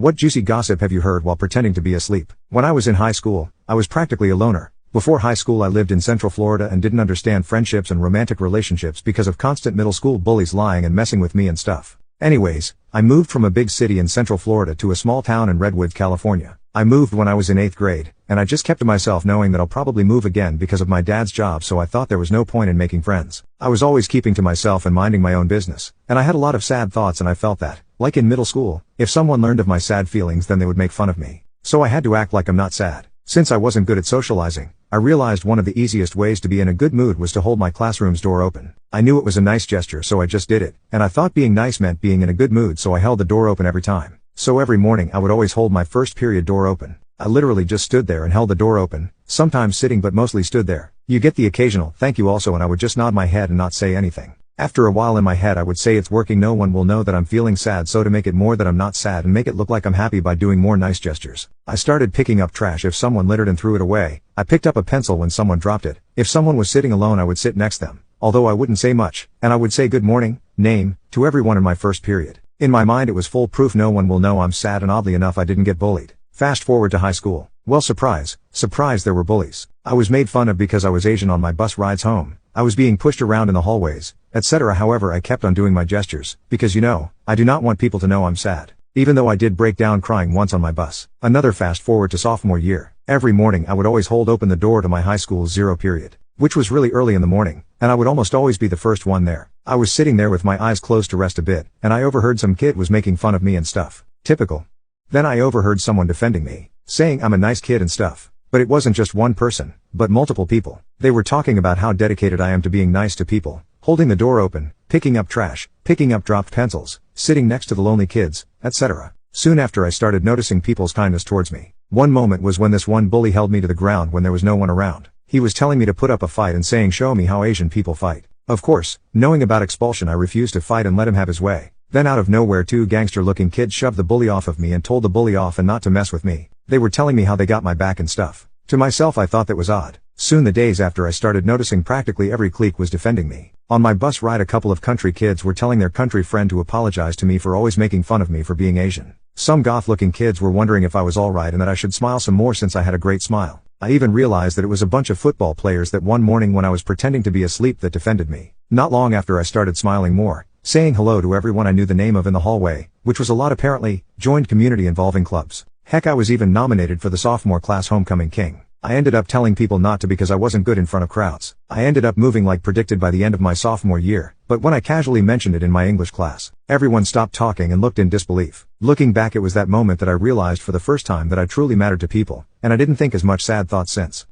What juicy gossip have you heard while pretending to be asleep? When I was in high school, I was practically a loner. Before high school I lived in Central Florida and didn't understand friendships and romantic relationships because of constant middle school bullies lying and messing with me and stuff. Anyways, I moved from a big city in Central Florida to a small town in Redwood, California. I moved when I was in 8th grade, and I just kept to myself knowing that I'll probably move again because of my dad's job, so I thought there was no point in making friends. I was always keeping to myself and minding my own business, and I had a lot of sad thoughts, and I felt that, like in middle school, if someone learned of my sad feelings then they would make fun of me. So I had to act like I'm not sad. Since I wasn't good at socializing, I realized one of the easiest ways to be in a good mood was to hold my classroom's door open. I knew it was a nice gesture, so I just did it, and I thought being nice meant being in a good mood, so I held the door open every time. So every morning I would always hold my first period door open. I literally just stood there and held the door open, sometimes sitting but mostly stood there. You get the occasional thank you also, and I would just nod my head and not say anything. After a while in my head I would say it's working, no one will know that I'm feeling sad, so to make it more that I'm not sad and make it look like I'm happy by doing more nice gestures, I started picking up trash if someone littered and threw it away. I picked up a pencil when someone dropped it. If someone was sitting alone I would sit next them, although I wouldn't say much, and I would say good morning, name, to everyone in my first period. In my mind it was foolproof, no one will know I'm sad, and oddly enough I didn't get bullied. Fast forward to high school. Well, surprise, there were bullies. I was made fun of because I was Asian on my bus rides home. I was being pushed around in the hallways, etc. However, I kept on doing my gestures, because I do not want people to know I'm sad. Even though I did break down crying once on my bus. Another fast forward to sophomore year. Every morning I would always hold open the door to my high school's 0 period, which was really early in the morning, and I would almost always be the first one there. I was sitting there with my eyes closed to rest a bit, and I overheard some kid was making fun of me and stuff. Typical. Then I overheard someone defending me, saying I'm a nice kid and stuff. But it wasn't just one person, but multiple people. They were talking about how dedicated I am to being nice to people, holding the door open, picking up trash, picking up dropped pencils, sitting next to the lonely kids, etc. Soon after I started noticing people's kindness towards me. One moment was when this one bully held me to the ground when there was no one around. He was telling me to put up a fight and saying show me how Asian people fight. Of course, knowing about expulsion I refused to fight and let him have his way. Then out of nowhere 2 gangster-looking kids shoved the bully off of me and told the bully off and not to mess with me. They were telling me how they got my back and stuff. To myself I thought that was odd. Soon the days after I started noticing practically every clique was defending me. On my bus ride a couple of country kids were telling their country friend to apologize to me for always making fun of me for being Asian. Some goth-looking kids were wondering if I was alright and that I should smile some more since I had a great smile. I even realized that it was a bunch of football players that one morning when I was pretending to be asleep that defended me. Not long after I started smiling more, saying hello to everyone I knew the name of in the hallway, which was a lot apparently, joined community involving clubs. Heck, I was even nominated for the sophomore class homecoming king. I ended up telling people not to because I wasn't good in front of crowds. I ended up moving like predicted by the end of my sophomore year, but when I casually mentioned it in my English class, everyone stopped talking and looked in disbelief. Looking back, it was that moment that I realized for the first time that I truly mattered to people, and I didn't think as much sad thoughts since.